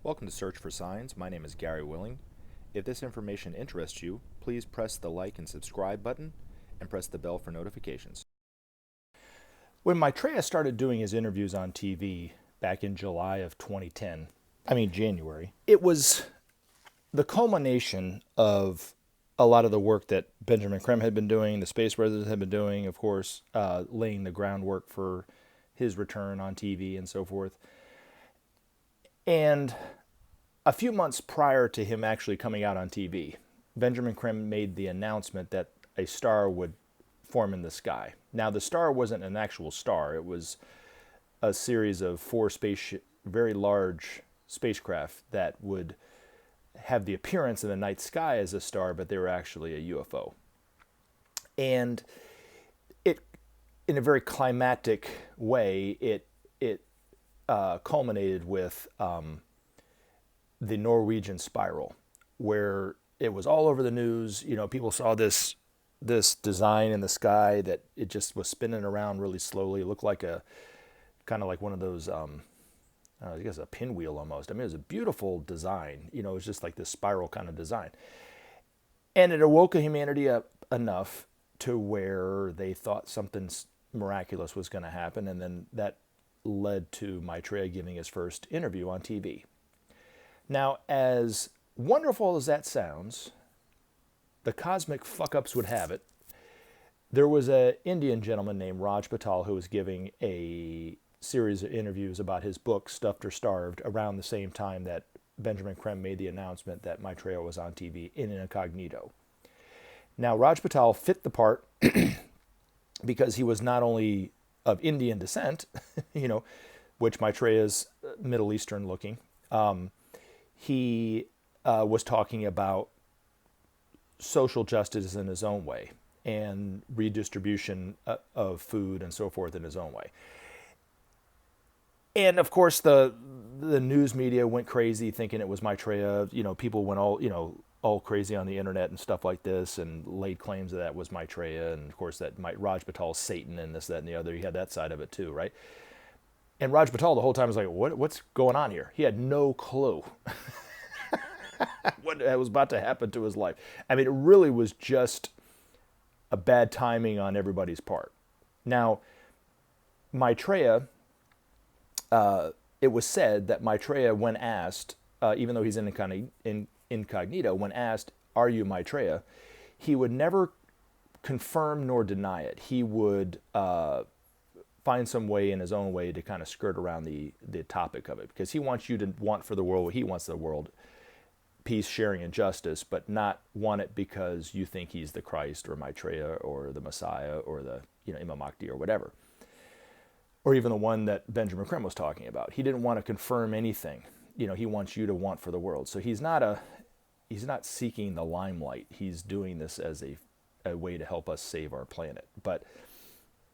Welcome to Search for Signs. My name is Gary Willing. If this information interests you, please press the like and subscribe button and press the bell for notifications. When Maitreya started doing his interviews on TV back in July of January, it was the culmination of a lot of the work that Benjamin Creme had been doing, the space residents had been doing, of course, laying the groundwork for his return on TV and so forth. And a few months prior to him actually coming out on TV, Benjamin Creme made the announcement that a star would form in the sky. Now, the star wasn't an actual star. It was a series of four very large spacecraft that would have the appearance in the night sky as a star, but they were actually a UFO. And it, in a very climactic way, it culminated with the Norwegian Spiral, where it was all over the news. You know, people saw this design in the sky that it just was spinning around really slowly. It looked like a kind of like one of those, I guess a pinwheel almost. I mean, it was a beautiful design. You know, it was just like this spiral kind of design. And it awoke humanity up enough to where they thought something miraculous was going to happen, and then that led to Maitreya giving his first interview on TV. Now, as wonderful as that sounds, the cosmic fuck-ups would have it, there was an Indian gentleman named Raj Patel who was giving a series of interviews about his book, Stuffed or Starved, around the same time that Benjamin Creme made the announcement that Maitreya was on TV in incognito. Now, Raj Patel fit the part because he was not only of Indian descent, you know, which Maitreya is Middle Eastern looking. He was talking about social justice in his own way and redistribution of food and so forth in his own way. And of course, the news media went crazy thinking it was Maitreya. You know, people went all crazy on the internet and stuff like this, and laid claims that was Maitreya, and of course that Raj Patel's Satan and this, that, and the other. He had that side of it too, right? And Raj Patel the whole time was like, what's going on here? He had no clue what was about to happen to his life. I mean, it really was just a bad timing on everybody's part. Now, Maitreya, it was said that Maitreya, when asked, even though he's in incognito, when asked, "Are you Maitreya?" he would never confirm nor deny it. He would find some way in his own way to kind of skirt around the topic of it, because he wants you to want for the world what he wants the world: peace, sharing, and justice, but not want it because you think he's the Christ or Maitreya or the Messiah or the imam mahdi or whatever, or even the one that Benjamin Creme was talking about. He didn't want to confirm anything. You know, he wants you to want for the world. So he's not seeking the limelight. He's doing this as a way to help us save our planet. But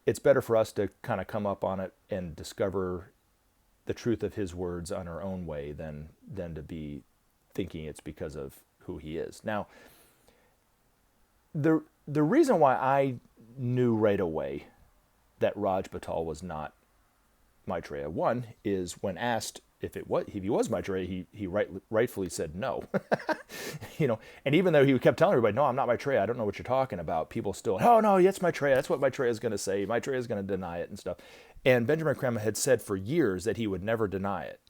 it's better for us to kind of come up on it and discover the truth of his words on our own way than to be thinking it's because of who he is. Now, the reason why I knew right away that Raj Patel was not Maitreya, one, is when asked if he was Maitreya, he rightfully said no. And even though he kept telling everybody, "No, I'm not Maitreya, I don't know what you're talking about," people still, "Oh no, it's Maitreya, that's what Maitreya is going to say, Maitreya is going to deny it," and stuff. And Benjamin Creme had said for years that he would never deny it.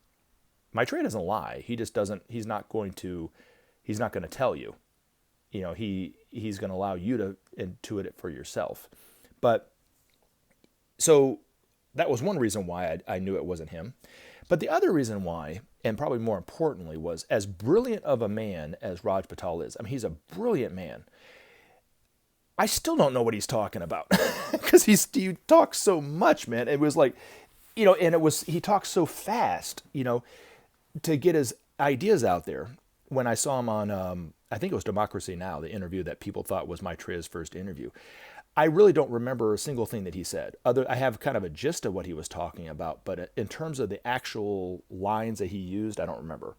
Maitreya doesn't lie. He just doesn't. He's not going to tell you. He's going to allow you to intuit it for yourself. But so that was one reason why I knew it wasn't him. But the other reason why, and probably more importantly, was as brilliant of a man as Raj Patel is. I mean, he's a brilliant man. I still don't know what he's talking about because he talks so much, man. It was like, and he talks so fast, to get his ideas out there. When I saw him on, I think it was Democracy Now!, the interview that people thought was Maitreya's first interview, I really don't remember a single thing that he said. I have kind of a gist of what he was talking about, but in terms of the actual lines that he used, I don't remember.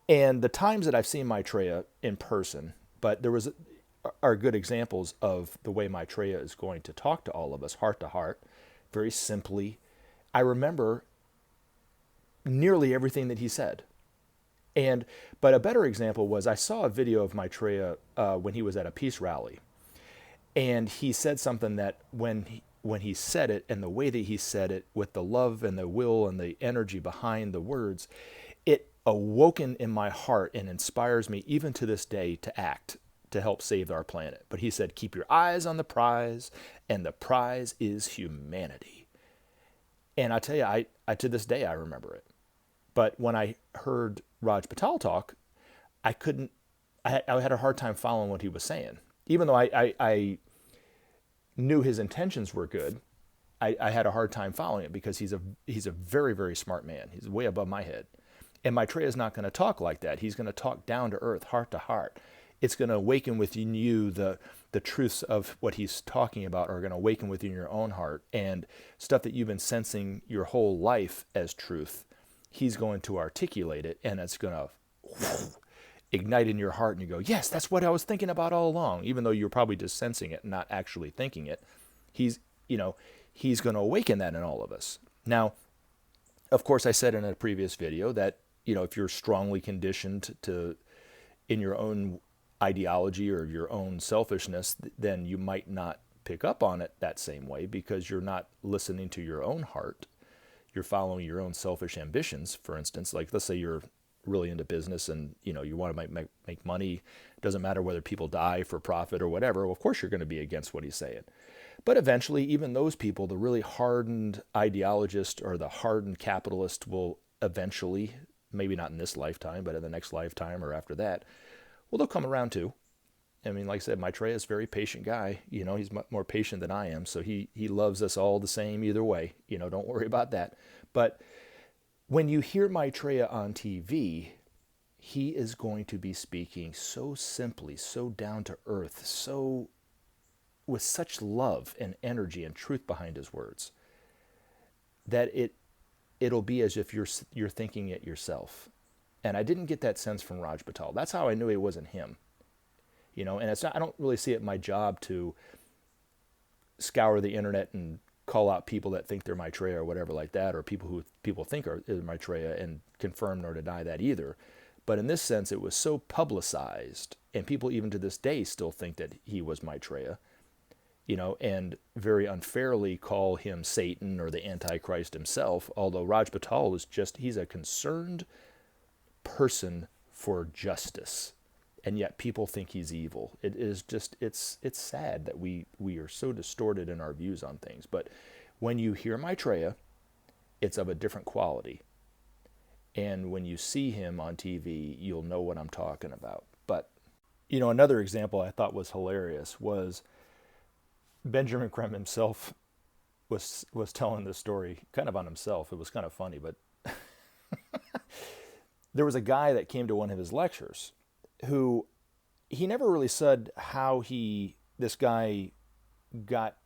And the times that I've seen Maitreya in person, but are good examples of the way Maitreya is going to talk to all of us, heart to heart, very simply. I remember nearly everything that he said. But a better example was I saw a video of Maitreya when he was at a peace rally, and he said something that when he said it and the way that he said it, with the love and the will and the energy behind the words, it awoken in my heart and inspires me even to this day to act to help save our planet. But he said, keep your eyes on the prize, and the prize is humanity. And I tell you, I to this day I remember it. But when I heard Raj Patel talk, I couldn't. I had a hard time following what he was saying, even though I knew his intentions were good. I had a hard time following it because he's a very, very smart man. He's way above my head. And Maitreya is not going to talk like that. He's going to talk down to earth, heart to heart. It's going to awaken within you the truths of what he's talking about are going to awaken within your own heart, and stuff that you've been sensing your whole life as truth. He's going to articulate it, and it's going to ignite in your heart, and you go, yes, that's what I was thinking about all along, even though you're probably just sensing it and not actually thinking it. He's going to awaken that in all of us. Now, of course, I said in a previous video that, if you're strongly conditioned in your own ideology or your own selfishness, then you might not pick up on it that same way because you're not listening to your own heart. You're following your own selfish ambitions. For instance, like let's say you're really into business and you want to make money. It doesn't matter whether people die for profit or whatever. Well, of course you're going to be against what he's saying. But eventually, even those people, the really hardened ideologist or the hardened capitalist, will eventually, maybe not in this lifetime, but in the next lifetime or after that, well, they'll come around too. I mean, like I said, Maitreya is a very patient guy. He's much more patient than I am. So he loves us all the same either way. Don't worry about that. But when you hear Maitreya on TV, he is going to be speaking so simply, so down to earth, so with such love and energy and truth behind his words, that it'll be as if you're thinking it yourself. And I didn't get that sense from Raj Patel. That's how I knew it wasn't him. And it's not, I don't really see it my job to scour the internet and call out people that think they're Maitreya or whatever like that, or people who people think are Maitreya, and confirm nor deny that either. But in this sense, it was so publicized, and people even to this day still think that he was Maitreya, and very unfairly call him Satan or the Antichrist himself, although Raj Patel he's a concerned person for justice, and yet people think he's evil. It is just, it's sad that we are so distorted in our views on things. But when you hear Maitreya, it's of a different quality. And when you see him on TV, you'll know what I'm talking about. But, another example I thought was hilarious was Benjamin Creme himself was telling this story kind of on himself. It was kind of funny, but there was a guy that came to one of his lectures who he never really said how this guy got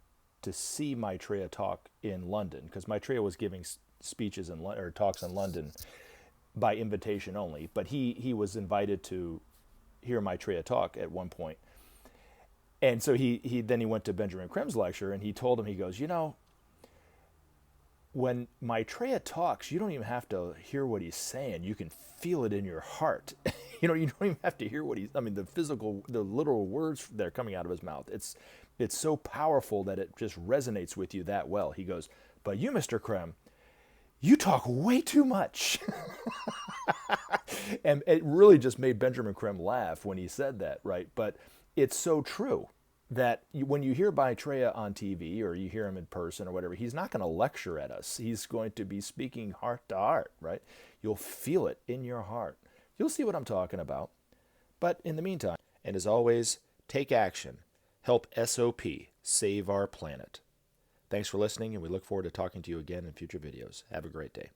to see Maitreya talk in London, because Maitreya was giving speeches or talks in London by invitation only, but he was invited to hear Maitreya talk at one point. And so he went to Benjamin Creme's lecture, and he told him, he goes, when Maitreya talks, you don't even have to hear what he's saying. You can feel it in your heart. You don't even have to hear the literal words that are coming out of his mouth. It's so powerful that it just resonates with you that well. He goes, but you, Mr. Creme, you talk way too much. And it really just made Benjamin Creme laugh when he said that, right? But it's so true that when you hear Maitreya on TV or you hear him in person or whatever, he's not going to lecture at us. He's going to be speaking heart to heart, right? You'll feel it in your heart. You'll see what I'm talking about. But in the meantime, and as always, take action. Help SOP save our planet. Thanks for listening, and we look forward to talking to you again in future videos. Have a great day.